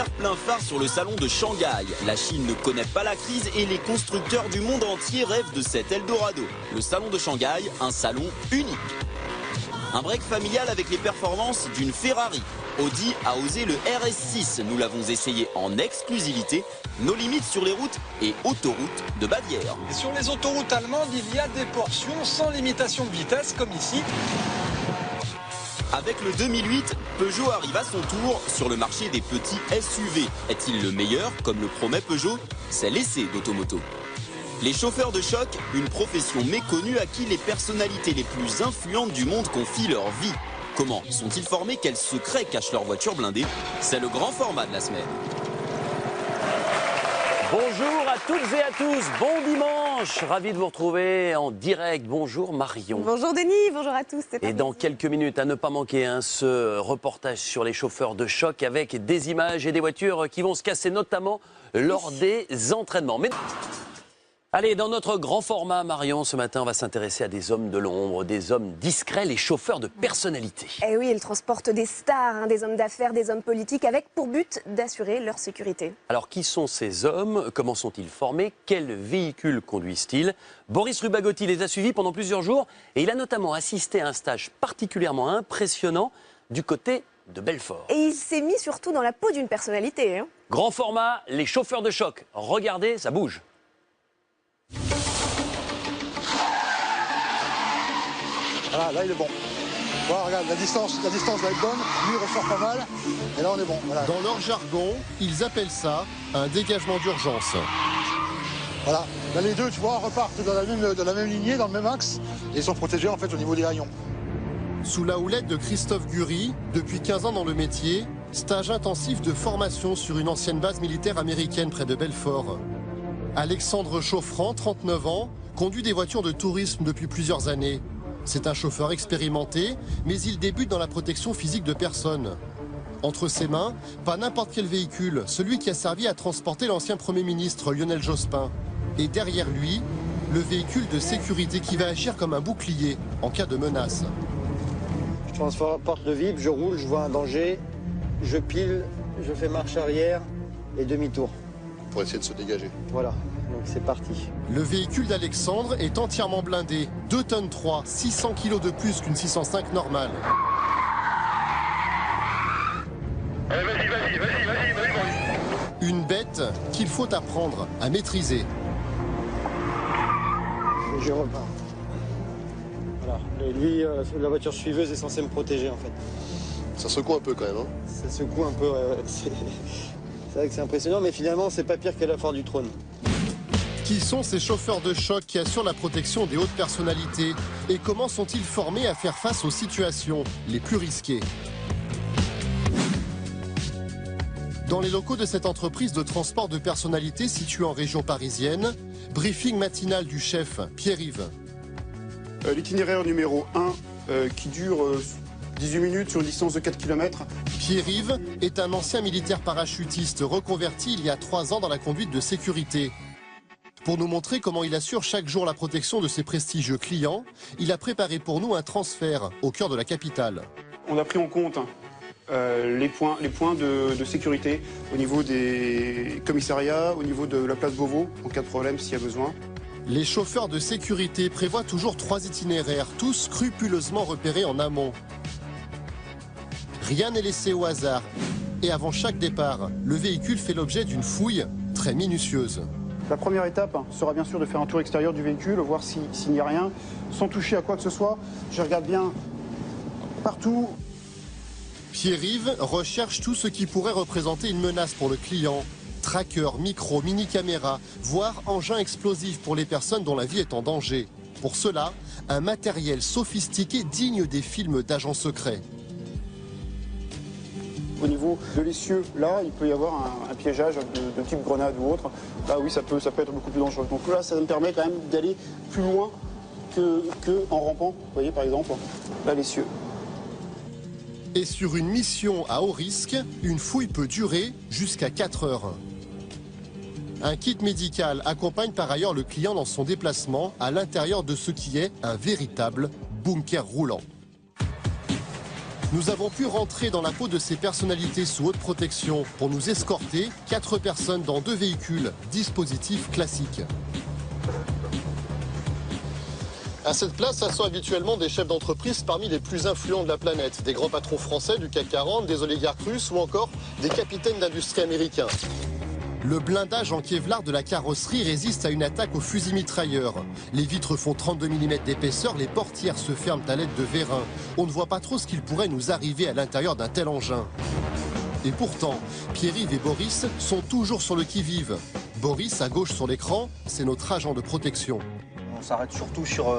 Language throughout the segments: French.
air plein phare sur le salon de Shanghai. La Chine ne connaît pas la crise et les constructeurs du monde entier rêvent de cet Eldorado. Le salon de Shanghai, un salon unique. Un break familial avec les performances d'une Ferrari. Audi a osé le RS6, nous l'avons essayé en exclusivité. Nos limites sur les routes et autoroutes de Bavière. Et sur les autoroutes allemandes, il y a des portions sans limitation de vitesse comme ici. Avec le 2008, Peugeot arrive à son tour sur le marché des petits SUV. Est-il le meilleur, comme le promet Peugeot? C'est l'essai d'Automoto. Les chauffeurs de choc, une profession méconnue à qui les personnalités les plus influentes du monde confient leur vie. Comment sont-ils formés? Quels secrets cachent leurs voitures blindées? C'est le grand format de la semaine. Bonjour à toutes et à tous, bon dimanche, ravi de vous retrouver en direct. Bonjour Marion. Bonjour Denis, bonjour à tous. Et dans quelques minutes, à ne pas manquer ce reportage sur les chauffeurs de choc avec des images et des voitures qui vont se casser notamment lors des entraînements. Mais... Allez, dans notre grand format, Marion, ce matin, on va s'intéresser à des hommes de l'ombre, des hommes discrets, les chauffeurs de personnalité. Eh oui, ils transportent des stars, des hommes d'affaires, des hommes politiques, avec pour but d'assurer leur sécurité. Alors, qui sont ces hommes? Comment sont-ils formés? Quels véhicules conduisent-ils? Boris Rubagotti les a suivis pendant plusieurs jours et il a notamment assisté à un stage particulièrement impressionnant du côté de Belfort. Et il s'est mis surtout dans la peau d'une personnalité. Grand format, les chauffeurs de choc. Regardez, ça bouge. Voilà, là il est bon. Voilà, regarde, la distance va être bonne, lui il ressort pas mal, et là on est bon. Voilà. Dans leur jargon, ils appellent ça un dégagement d'urgence. Voilà, là les deux, tu vois, repartent dans la même lignée, dans le même axe, et ils sont protégés en fait au niveau des haillons. Sous la houlette de Christophe Gury, depuis 15 ans dans le métier, stage intensif de formation sur une ancienne base militaire américaine près de Belfort. Alexandre Chauffrand, 39 ans, conduit des voitures de tourisme depuis plusieurs années. C'est un chauffeur expérimenté, mais il débute dans la protection physique de personnes. Entre ses mains, pas n'importe quel véhicule, celui qui a servi à transporter l'ancien Premier ministre Lionel Jospin. Et derrière lui, le véhicule de sécurité qui va agir comme un bouclier en cas de menace. Je transporte le VIP, je roule, je vois un danger, je pile, je fais marche arrière et demi-tour. Pour essayer de se dégager. Voilà, donc c'est parti. Le véhicule d'Alexandre est entièrement blindé, 2 tonnes 3, 600 kg de plus qu'une 605 normale. Allez, vas-y. Une bête qu'il faut apprendre à maîtriser. Et je repars. Voilà, et lui, la voiture suiveuse est censée me protéger en fait. Ça secoue un peu quand même, hein. Ça secoue un peu, c'est vrai que c'est impressionnant, mais finalement c'est pas pire qu'à la foire du trône. Qui sont ces chauffeurs de choc qui assurent la protection des hautes personnalités? Et comment sont-ils formés à faire face aux situations les plus risquées? Dans les locaux de cette entreprise de transport de personnalités située en région parisienne, briefing matinal du chef Pierre-Yves. L'itinéraire numéro 1 qui dure 18 minutes sur une distance de 4 km. Pierre-Yves est un ancien militaire parachutiste reconverti il y a 3 ans dans la conduite de sécurité. Pour nous montrer comment il assure chaque jour la protection de ses prestigieux clients, il a préparé pour nous un transfert au cœur de la capitale. On a pris en compte les points de sécurité au niveau des commissariats, au niveau de la place Beauvau, en cas de problème s'il y a besoin. Les chauffeurs de sécurité prévoient toujours 3 itinéraires, tous scrupuleusement repérés en amont. Rien n'est laissé au hasard. Et avant chaque départ, le véhicule fait l'objet d'une fouille très minutieuse. La première étape sera bien sûr de faire un tour extérieur du véhicule, voir s'il n'y a rien, sans toucher à quoi que ce soit. Je regarde bien partout. Pierre-Yves recherche tout ce qui pourrait représenter une menace pour le client. Tracker, micro, mini-caméra, voire engin explosif pour les personnes dont la vie est en danger. Pour cela, un matériel sophistiqué digne des films d'agents secrets. Au niveau de l'essieu, là, il peut y avoir un piégeage de type grenade ou autre. Là, oui, ça peut être beaucoup plus dangereux. Donc là, ça me permet quand même d'aller plus loin que en rampant. Vous voyez, par exemple, là, l'essieu. Et sur une mission à haut risque, une fouille peut durer jusqu'à 4 heures. Un kit médical accompagne par ailleurs le client dans son déplacement à l'intérieur de ce qui est un véritable bunker roulant. Nous avons pu rentrer dans la peau de ces personnalités sous haute protection pour nous escorter 4 personnes dans 2 véhicules, dispositif classique. À cette place s'assoient habituellement des chefs d'entreprise parmi les plus influents de la planète, des grands patrons français du CAC 40, des oligarques russes ou encore des capitaines d'industrie américains. Le blindage en Kevlar de la carrosserie résiste à une attaque au fusil mitrailleur. Les vitres font 32 mm d'épaisseur, les portières se ferment à l'aide de vérins. On ne voit pas trop ce qu'il pourrait nous arriver à l'intérieur d'un tel engin. Et pourtant, Pierre-Yves et Boris sont toujours sur le qui-vive. Boris, à gauche sur l'écran, c'est notre agent de protection. On s'arrête surtout sur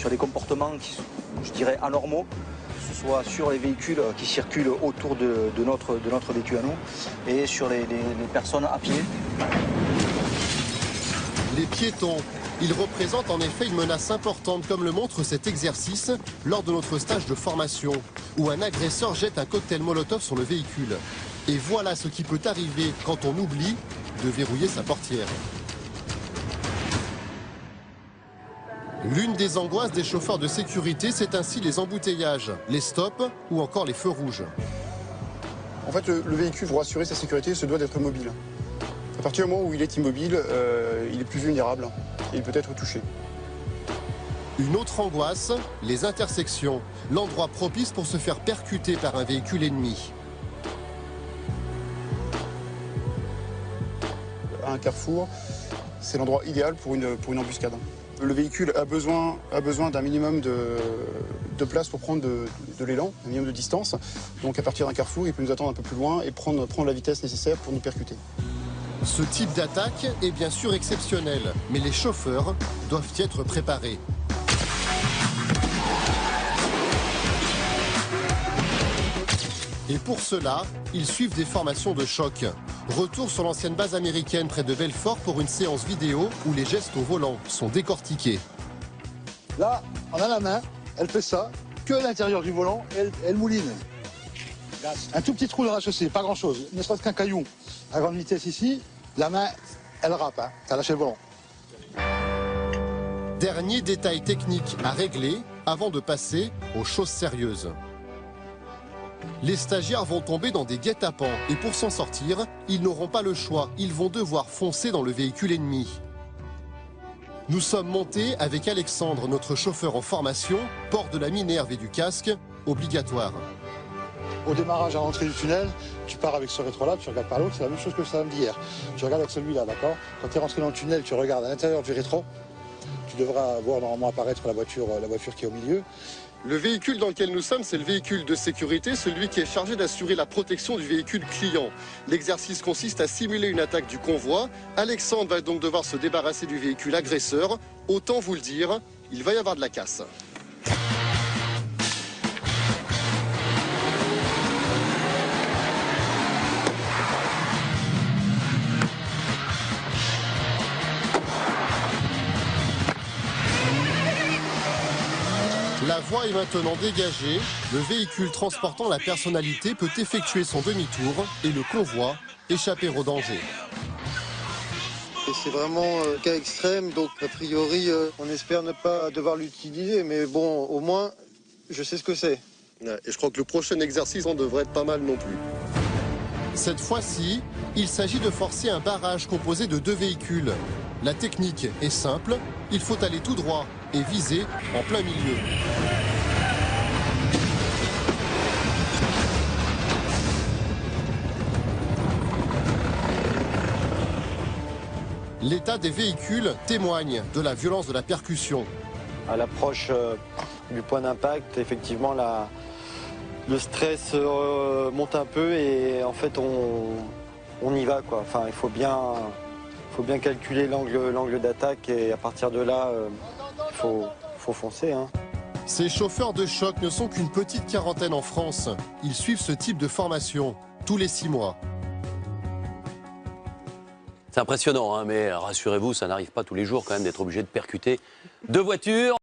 les comportements qui sont, je dirais, anormaux, que ce soit sur les véhicules qui circulent autour de notre véhicule à nous et sur les personnes à pied. Les piétons, ils représentent en effet une menace importante, comme le montre cet exercice lors de notre stage de formation, où un agresseur jette un cocktail Molotov sur le véhicule. Et voilà ce qui peut arriver quand on oublie de verrouiller sa portière. L'une des angoisses des chauffeurs de sécurité, c'est ainsi les embouteillages, les stops ou encore les feux rouges. En fait, le véhicule, pour assurer sa sécurité, se doit d'être mobile. À partir du moment où il est immobile, il est plus vulnérable et il peut être touché. Une autre angoisse, les intersections, l'endroit propice pour se faire percuter par un véhicule ennemi. Un carrefour, c'est l'endroit idéal pour une embuscade. Le véhicule a besoin d'un minimum de place pour prendre de l'élan, un minimum de distance. Donc à partir d'un carrefour, il peut nous attendre un peu plus loin et prendre la vitesse nécessaire pour nous percuter. Ce type d'attaque est bien sûr exceptionnel, mais les chauffeurs doivent y être préparés. Et pour cela, ils suivent des formations de choc. Retour sur l'ancienne base américaine près de Belfort pour une séance vidéo où les gestes au volant sont décortiqués. Là, on a la main, elle fait ça, que l'intérieur du volant, elle mouline. Un tout petit trou dans la chaussée, pas grand-chose, ne serait-ce qu'un caillou. À grande vitesse ici, la main, elle râpe, hein, t'as lâché le volant. Dernier détail technique à régler avant de passer aux choses sérieuses. Les stagiaires vont tomber dans des guet-apens et pour s'en sortir, ils n'auront pas le choix. Ils vont devoir foncer dans le véhicule ennemi. Nous sommes montés avec Alexandre, notre chauffeur en formation, port de la minerve et du casque, obligatoire. Au démarrage à l'entrée du tunnel, tu pars avec ce rétro-là, tu regardes par l'autre, c'est la même chose que samedi hier. Tu regardes avec celui-là, d'accord? Quand tu es rentré dans le tunnel, tu regardes à l'intérieur du rétro. Tu devras voir normalement apparaître la voiture qui est au milieu. Le véhicule dans lequel nous sommes, c'est le véhicule de sécurité, celui qui est chargé d'assurer la protection du véhicule client. L'exercice consiste à simuler une attaque du convoi. Alexandre va donc devoir se débarrasser du véhicule agresseur. Autant vous le dire, il va y avoir de la casse. La voie est maintenant dégagée, le véhicule transportant la personnalité peut effectuer son demi-tour et le convoi échapper au danger. C'est vraiment un cas extrême, donc a priori on espère ne pas devoir l'utiliser, mais bon, au moins je sais ce que c'est. Et je crois que le prochain exercice en devrait être pas mal non plus. Cette fois-ci, il s'agit de forcer un barrage composé de 2 véhicules. La technique est simple, il faut aller tout droit et viser en plein milieu. L'état des véhicules témoigne de la violence de la percussion. À l'approche du point d'impact, effectivement, le stress monte un peu et en fait on y va, quoi. Enfin, il faut bien calculer l'angle d'attaque et à partir de là, il faut foncer, hein. Ces chauffeurs de choc ne sont qu'une petite quarantaine en France. Ils suivent ce type de formation tous les 6 mois. C'est impressionnant, hein, mais rassurez-vous, ça n'arrive pas tous les jours quand même d'être obligé de percuter 2 voitures.